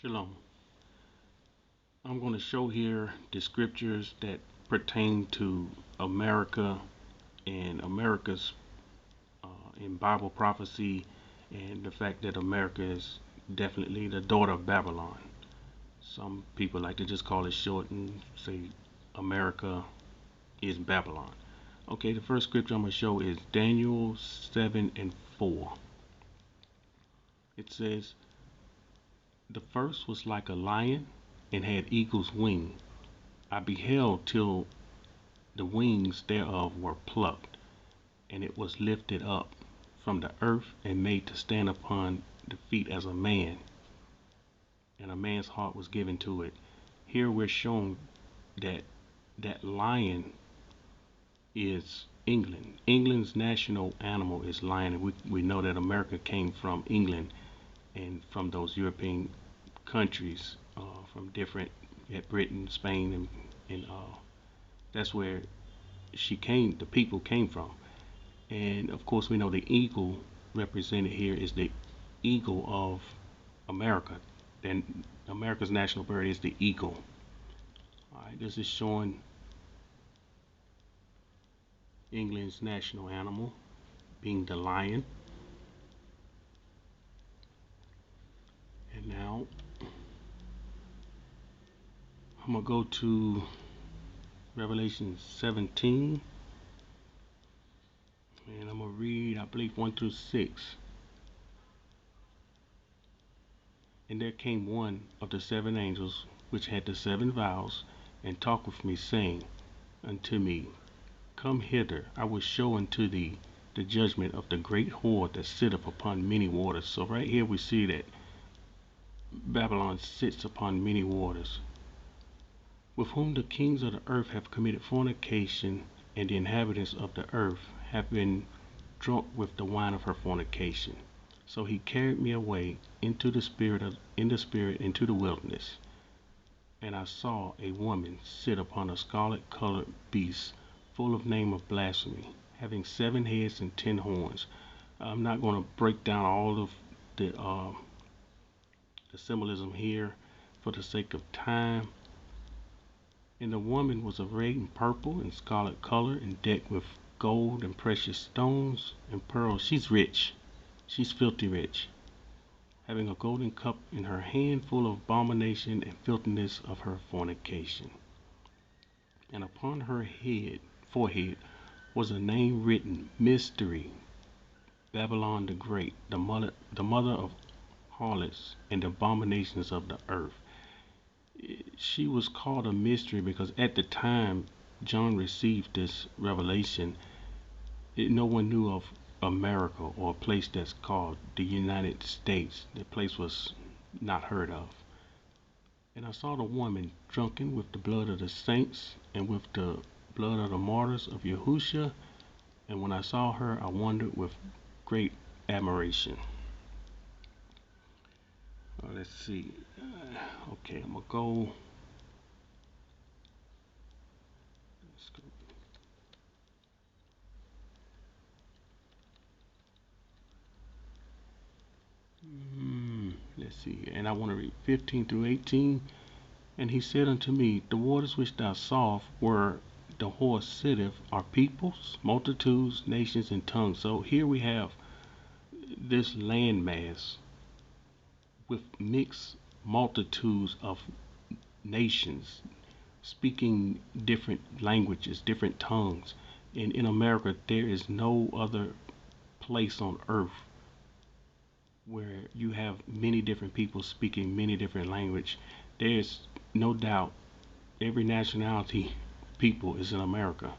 Shalom. I'm going to show here the scriptures that pertain to America and America's in Bible prophecy, and the fact that America is definitely the daughter of Babylon. Some people like to just call it short and say America is Babylon. Okay, the first scripture I'm going to show is Daniel 7 and 4. It says, "The first was like a lion and had eagle's wing. I beheld till the wings thereof were plucked, and it was lifted up from the earth and made to stand upon the feet as a man, and a man's heart was given to it." Here we're shown that that lion is England. England's national animal is lion. We know that America came from England and from those European countries, from different, Britain, Spain, and that's where the people came from. And of course, we know the eagle represented here is the eagle of America. Then America's national bird is the eagle. All right, this is showing England's national animal being the lion. And now I'm gonna go to Revelation 17, and I'm gonna read, I believe, 1 through 6. "And there came one of the seven angels which had the seven vials, and talked with me, saying unto me, Come hither, I will show unto thee the judgment of the great whore that sitteth upon many waters." So right here we see that Babylon sits upon many waters, "with whom the kings of the earth have committed fornication, and the inhabitants of the earth have been drunk with the wine of her fornication. So he carried me away into the spirit into the wilderness, and I saw a woman sit upon a scarlet colored beast, full of name of blasphemy, having 7 heads and 10 horns." I'm not going to break down all of the symbolism here for the sake of time. "And the woman was arrayed in purple and scarlet color, and decked with gold and precious stones and pearls." She's rich. She's filthy rich, "having a golden cup in her hand, full of abomination and filthiness of her fornication. And upon her forehead was a name written, Mystery, Babylon the Great, the mother of harlots and the abominations of the earth." She was called a mystery because at the time John received this revelation, no one knew of America or a place that's called the United States. The place was not heard of. "And I saw the woman drunken with the blood of the saints and with the blood of the martyrs of Yahusha. And when I saw her, I wondered with great admiration." Let's see. Okay, I'm gonna go. Let's go. Let's see. And I want to read 15 through 18. "And he said unto me, The waters which thou sawest where the horse sitteth are peoples, multitudes, nations, and tongues." So here we have this landmass with mixed multitudes of nations speaking different languages, different tongues. And in America, there is no other place on earth where you have many different people speaking many different language. There's no doubt every nationality people is in America.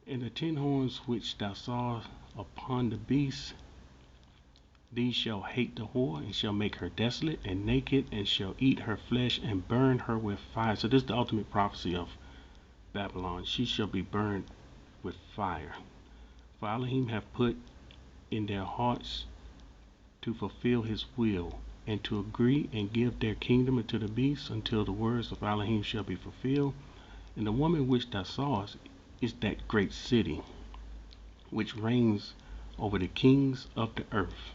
"And the 10 horns which thou sawest upon the beast, these shall hate the whore, and shall make her desolate and naked, and shall eat her flesh and burn her with fire." So this is the ultimate prophecy of Babylon. She shall be burned with fire. "For Elohim have put in their hearts to fulfill his will, and to agree and give their kingdom unto the beast, until the words of Elohim shall be fulfilled. And the woman which thou sawest is that great city, which reigns over the kings of the earth."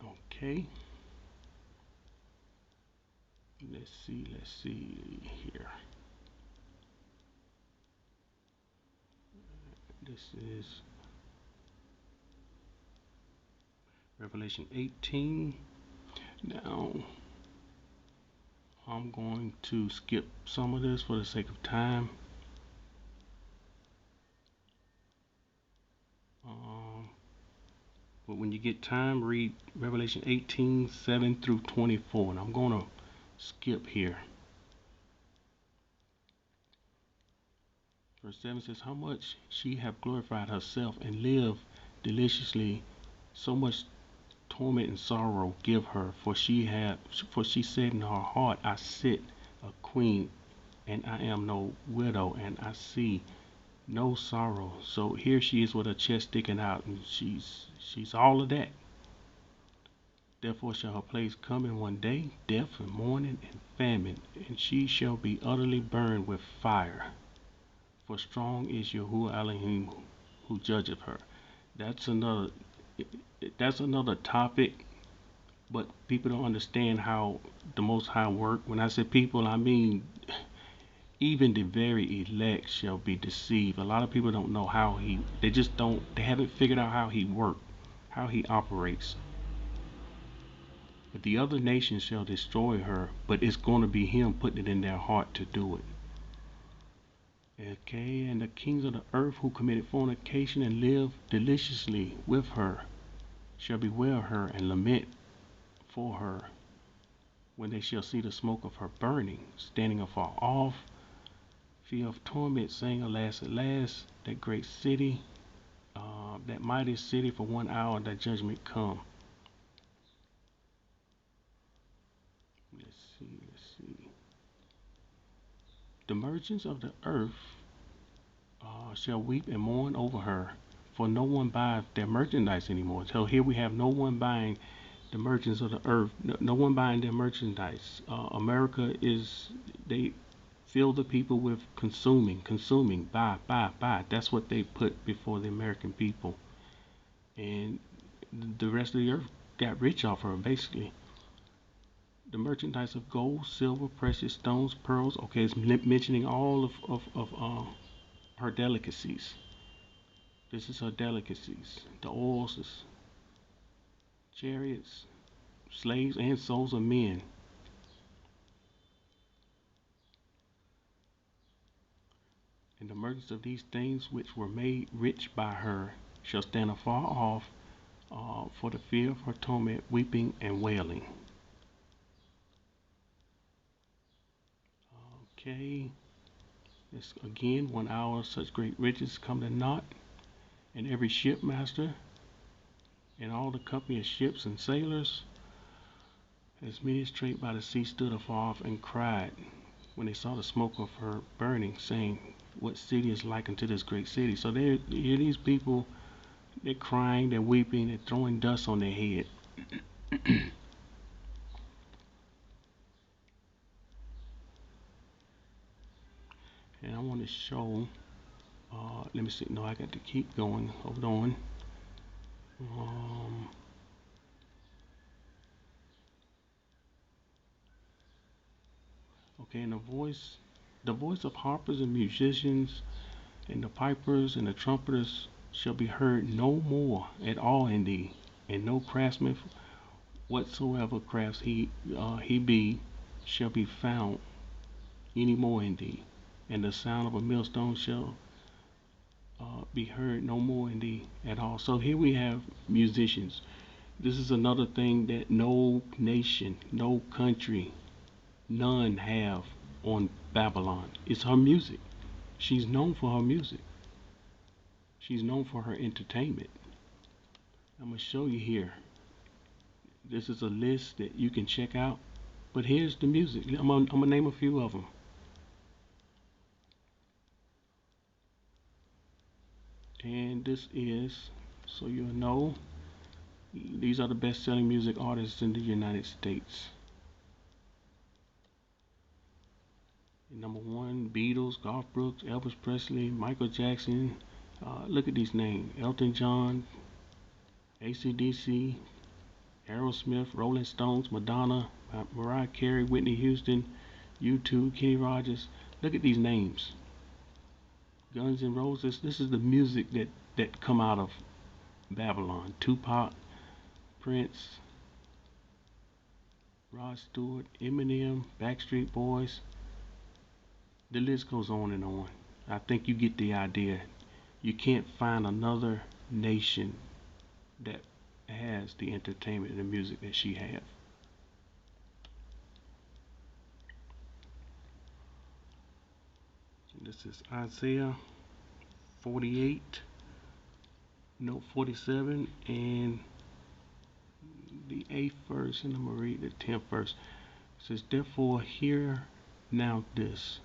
Okay, let's see here. This is Revelation 18. Now, I'm going to skip some of this for the sake of time. Um, but when you get time, read Revelation 18, 7 through 24. And I'm going to skip here. Verse 7 says, how much she have glorified herself and lived deliciously, so much torment and sorrow give her, for she said in her heart, I sit a queen, and I am no widow, and I see no sorrow. So here she is with her chest sticking out, and she's all of that. Therefore shall her place come in one day, death and mourning and famine, and she shall be utterly burned with fire. For strong is Yahuwah Elohim who judgeth her. That's another that's another topic, but people don't understand how the Most High work. When I say people, I mean even the very elect shall be deceived. A lot of people don't know how they just don't, they haven't figured out how he works, how he operates. But the other nations shall destroy her, but it's going to be him putting it in their heart to do it. Okay, and the kings of the earth who committed fornication and lived deliciously with her shall bewail her and lament for her when they shall see the smoke of her burning, standing afar off, fear of torment, saying, alas, alas, that great city, that mighty city, for 1 hour that judgment come. Let's see. The merchants of the earth shall weep and mourn over her, for no one buys their merchandise anymore. So here we have no one buying the merchants of the earth, no one buying their merchandise. America is, they fill the people with consuming, buy. That's what they put before the American people. And the rest of the earth got rich off her, basically. The merchandise of gold, silver, precious stones, pearls. Okay, it's mentioning all of her delicacies. This is her delicacies. The oils, chariots, slaves, and souls of men. And the merchants of these things which were made rich by her shall stand afar off for the fear of her torment, weeping and wailing. Okay, this again, 1 hour such great riches come to naught, and every shipmaster and all the company of ships and sailors, as many as trade by the sea, stood afar off and cried when they saw the smoke of her burning, saying, what city is like unto this great city? So here these people, they're crying, they're weeping, they're throwing dust on their head. And I want to show, let me see, no, I got to keep going, hold on. Okay, and the voice of harpers and musicians, and the pipers and the trumpeters shall be heard no more at all in thee, and no craftsman whatsoever crafts he be shall be found any more in thee, and the sound of a millstone shall be heard no more in thee at all. So here we have musicians. This is another thing that no nation, no country, none have on Babylon. It's her music. She's known for her music. She's known for her entertainment. I'm going to show you here. This is a list that you can check out. But here's the music. I'm going to name a few of them. And this is, so you'll know, these are the best-selling music artists in the United States. Number one, Beatles, Garth Brooks, Elvis Presley, Michael Jackson. Look at these names: Elton John, AC/DC, Aerosmith, Rolling Stones, Madonna, Mariah Carey, Whitney Houston, U2, Kenny Rogers. Look at these names. Guns N' Roses. This is the music that come out of Babylon. Tupac, Prince, Rod Stewart, Eminem, Backstreet Boys. The list goes on and on. I think you get the idea. You can't find another nation that has the entertainment and the music that she has. This is Isaiah 48, no 47, and the 8th verse, and I'm going to read the 10th verse. It says, therefore hear now this,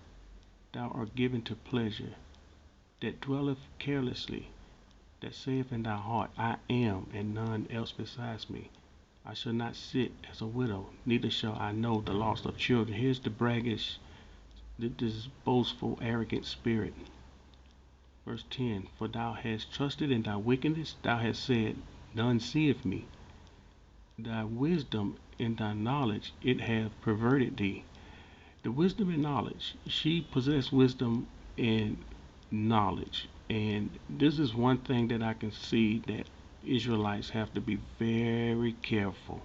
thou art given to pleasure, that dwelleth carelessly, that saith in thy heart, I am, and none else besides me. I shall not sit as a widow, neither shall I know the loss of children. Here's the braggish, this boastful, arrogant spirit. Verse 10, for thou hast trusted in thy wickedness, thou hast said, none seeth me. Thy wisdom and thy knowledge, it hath perverted thee. The wisdom and knowledge, she possessed wisdom and knowledge. And this is one thing that I can see that Israelites have to be very careful.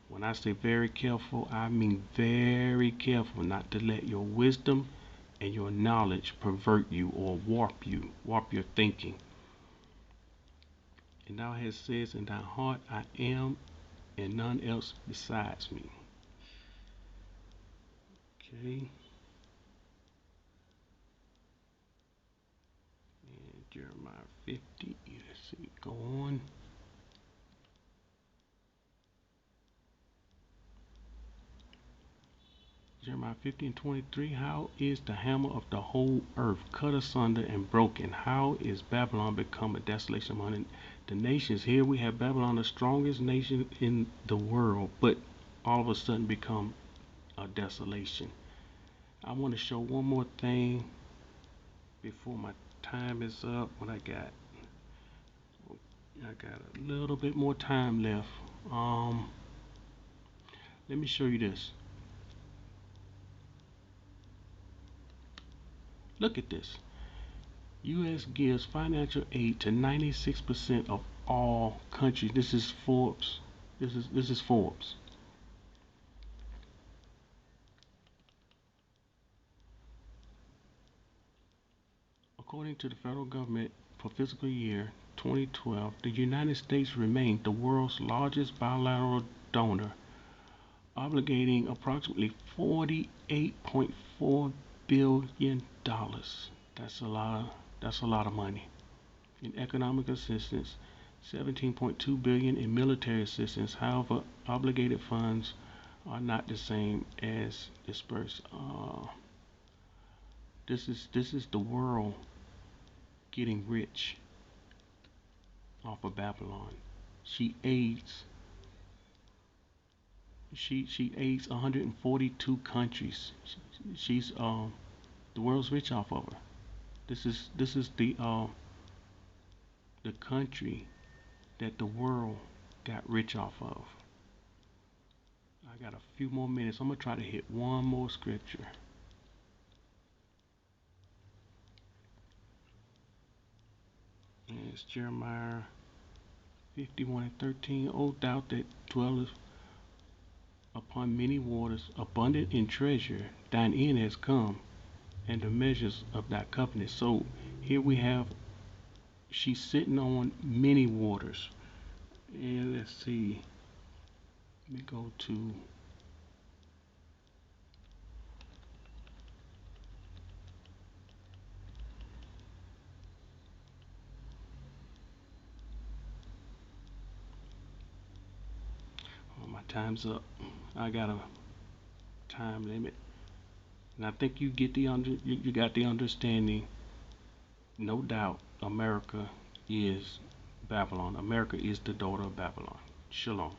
When I say very careful, I mean very careful not to let your wisdom and your knowledge pervert you or warp your thinking. And thou hast said in thy heart, I am, and none else besides me. Okay. And Jeremiah 50, let's see, go on. Jeremiah 50 and 23, how is the hammer of the whole earth cut asunder and broken? How is Babylon become a desolation among the nations? Here we have Babylon, the strongest nation in the world, but all of a sudden become a desolation. I want to show one more thing before my time is up. What I got a little bit more time left. Let me show you this. Look at this. U.S. gives financial aid to 96% of all countries. This is Forbes. This is Forbes. According to the federal government, for fiscal year 2012, the United States remained the world's largest bilateral donor, obligating approximately $48.4 billion. That's a lot of money. In economic assistance, 17.2 billion in military assistance. However, obligated funds are not the same as dispersed. This is the world getting rich off of Babylon. She aids 142 countries. She's the world's rich off of her. This is the country that the world got rich off of. I got a few more minutes. I'm gonna try to hit one more scripture. And it's Jeremiah 51 and 13. O thou that dwellest upon many waters, abundant in treasure, thine end has come, and the measures of thy covenant. So here we have, she's sitting on many waters. And let's see, let me go to my time's up. I got a time limit, and I think you get you got the understanding. No doubt, America is Babylon. America is the daughter of Babylon. Shalom.